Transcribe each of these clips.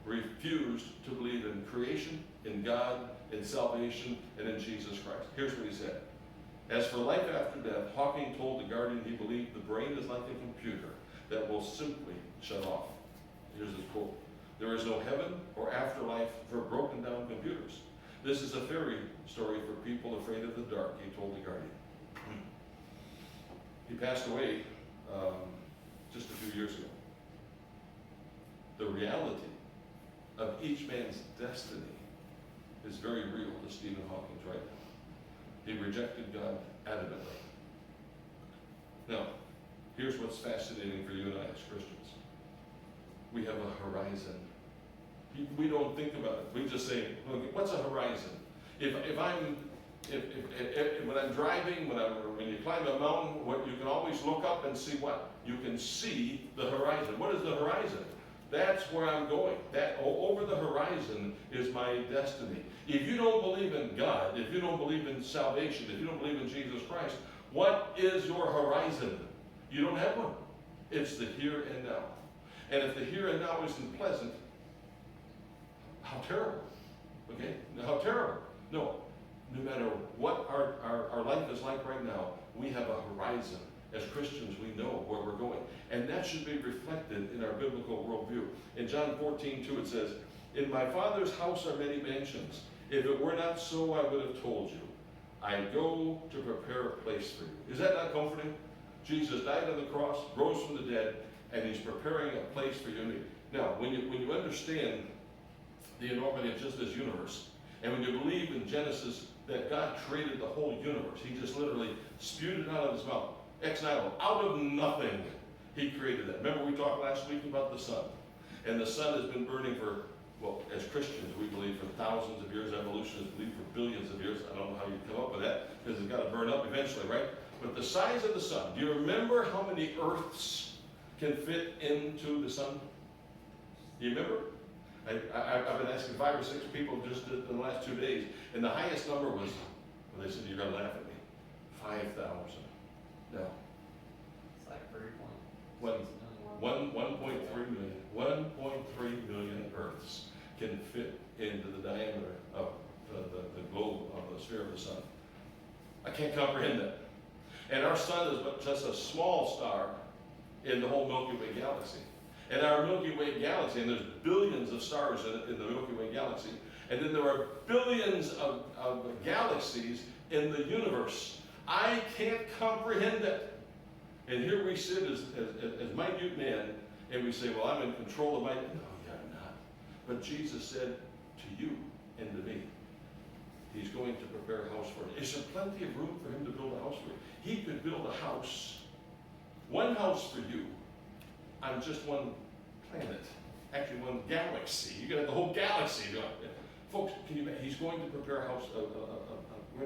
refused to believe in creation, in God, in salvation, and in Jesus Christ. Here's what he said. As for life after death, Hawking told the Guardian he believed the brain is like a computer that will simply shut off. Here's his quote. There is no heaven or afterlife for broken down computers. This is a fairy story for people afraid of the dark, he told the Guardian. He passed away just a few years ago. The reality of each man's destiny is very real to Stephen Hawking right now. He rejected God adamantly. Now, here's what's fascinating for you and I as Christians. We have a horizon. We don't think about it. We just say, look, what's a horizon? When I'm driving, when you climb a mountain, you can always look up and see what? You can see the horizon. What is the horizon? That's where I'm going. That over the horizon is my destiny. If you don't believe in God, if you don't believe in salvation, if you don't believe in Jesus Christ, what is your horizon? You don't have one. It's the here and now. And if the here and now isn't pleasant, how terrible. Okay? How terrible. No matter what our life is like right now, we have a horizon. As Christians, we know where we're going. And that should be reflected in our biblical worldview. In John 14:2, it says, in my Father's house are many mansions. If it were not so, I would have told you. I go to prepare a place for you. Is that not comforting? Jesus died on the cross, rose from the dead, and he's preparing a place for you and me. Now, when you understand the enormity of just this universe, and when you believe in Genesis that God created the whole universe, he just literally spewed it out of his mouth. Ex nihilo, out of nothing, he created that. Remember we talked last week about the sun. And the sun has been burning for, well, as Christians, we believe for thousands of years. Evolutionists believe for billions of years. I don't know how you come up with that, because it's got to burn up eventually, right? But the size of the sun, do you remember how many Earths can fit into the sun? Do you remember? I've been asking 5 or 6 people just in the last 2 days, and the highest number was, well, they said, you're going to laugh at me, 5,000. No. It's like 1.3 million. 1.3 million Earths can fit into the diameter of the globe of the sphere of the sun. I can't comprehend that. And our sun is but just a small star in the whole Milky Way galaxy. And our Milky Way galaxy, and there's billions of stars in the Milky Way galaxy, and then there are billions of galaxies in the universe. I can't comprehend it. And here we sit as minute men, and we say, well, I'm in control of my... No, you're not. But Jesus said to you and to me, he's going to prepare a house for you. Is there plenty of room for him to build a house for you? He could build a house, one house for you, on just one planet. Actually, one galaxy. You got the whole galaxy. Folks, can you imagine? He's going to prepare a house, going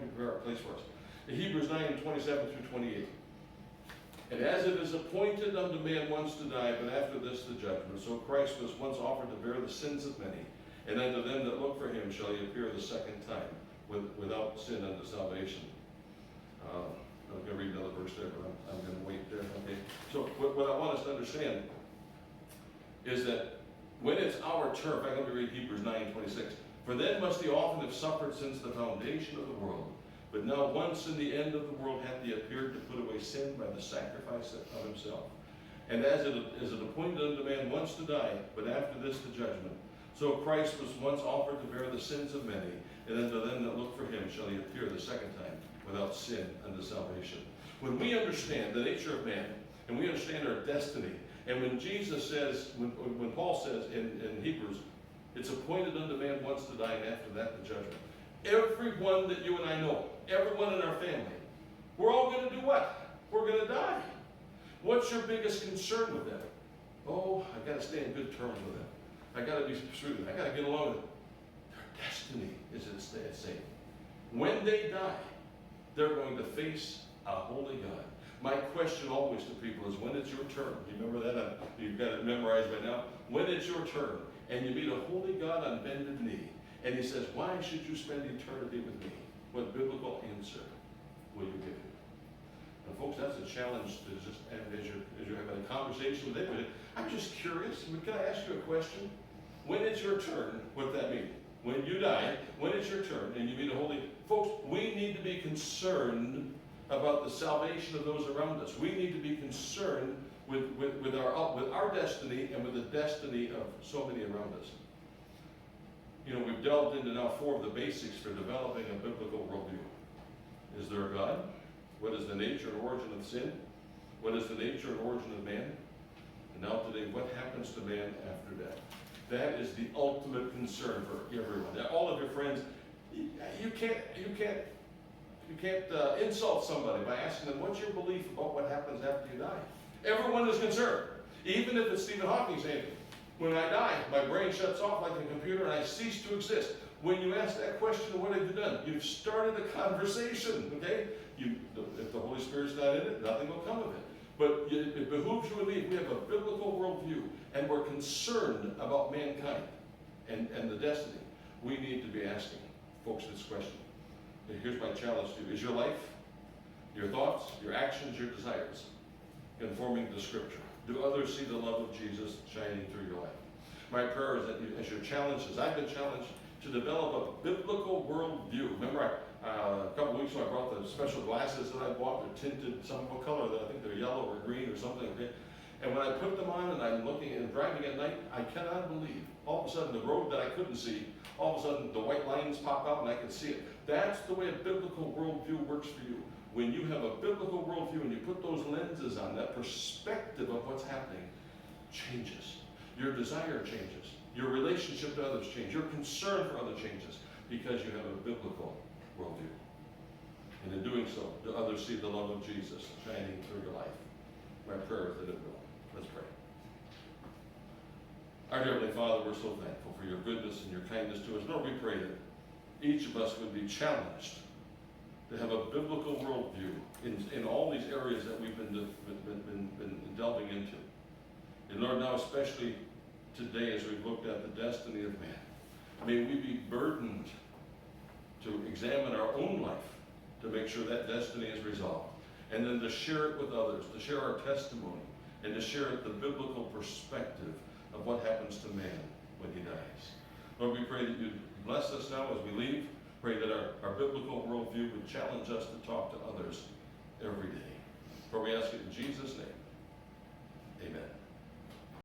to prepare a place for us. In Hebrews 9:27 through 28. And as it is appointed unto man once to die, but after this the judgment, so Christ was once offered to bear the sins of many, and unto them that look for him shall he appear the second time, without sin unto salvation. I'm going to read another verse there, but I'm going to wait there. Okay. So what I want us to understand is that when it's our turn, in fact, let me read Hebrews 9:26. For then must he often have suffered since the foundation of the world. But now once in the end of the world hath he appeared to put away sin by the sacrifice of himself. And as it appointed unto man once to die, but after this the judgment, so Christ was once offered to bear the sins of many, and unto them that look for him shall he appear the second time, without sin unto salvation. When we understand the nature of man, and we understand our destiny, and when Jesus says, when Paul says in Hebrews, it's appointed unto man once to die, and after that the judgment. Everyone that you and I know, everyone in our family, we're all going to do what? We're going to die. What's your biggest concern with that? Oh, I've got to stay in good terms with them. I've got to be shrewd. I've got to get along with them. Their destiny is at stake. When they die, they're going to face a holy God. My question always to people is, when it's your turn? You remember that? You've got it memorized by now. When it's your turn, and you meet a holy God on bended knee, and he says, why should you spend eternity with me? What biblical answer will you give him? And folks, that's a challenge to just, as you're having a conversation with anybody. I'm just curious. Can I ask you a question? when it's your turn, what that means. When you die, when it's your turn, and you meet a holy, folks, we need to be concerned about the salvation of those around us. We need to be concerned with our destiny and with the destiny of so many around us. You know, we've delved into now 4 of the basics for developing a biblical worldview. Is there a God? What is the nature and origin of sin? What is the nature and origin of man? And now today, what happens to man after death? That is the ultimate concern for everyone. Now, all of your friends, you can't insult somebody by asking them, what's your belief about what happens after you die? Everyone is concerned. Even if it's Stephen Hawking saying, when I die, my brain shuts off like a computer and I cease to exist. When you ask that question, what have you done? You've started a conversation, okay? If the Holy Spirit's not in it, nothing will come of it. But it behooves you and me, if we have a biblical worldview and we're concerned about mankind and the destiny, we need to be asking folks this question. And here's my challenge to you. Is your life, your thoughts, your actions, your desires conforming to Scripture? Do others see the love of Jesus shining through your life? My prayer is that as you're challenged, as I've been challenged, to develop a biblical worldview. Remember, a couple of weeks ago I brought the special glasses that I bought. They're tinted, some what color, I think they're yellow or green or something. Okay? And when I put them on and I'm looking and driving at night, I cannot believe, all of a sudden the road that I couldn't see, all of a sudden the white lines pop out and I can see it. That's the way a biblical worldview works for you. When you have a biblical worldview and you put those lenses on, that perspective of what's happening changes. Your desire changes. Your relationship to others changes. Your concern for others changes because you have a biblical worldview. And in doing so, do others see the love of Jesus shining through your life? My prayer is that it will. Let's pray. Our dear Heavenly Father, we're so thankful for your goodness and your kindness to us. Lord, we pray that each of us would be challenged to have a biblical worldview in all these areas that we've been delving into. And Lord, now especially today as we've looked at the destiny of man, may we be burdened to examine our own life to make sure that destiny is resolved. And then to share it with others, to share our testimony, and to share the biblical perspective of what happens to man when he dies. Lord, we pray that you bless us now as we leave. Pray that our biblical worldview would challenge us to talk to others every day. For we ask it in Jesus' name. Amen.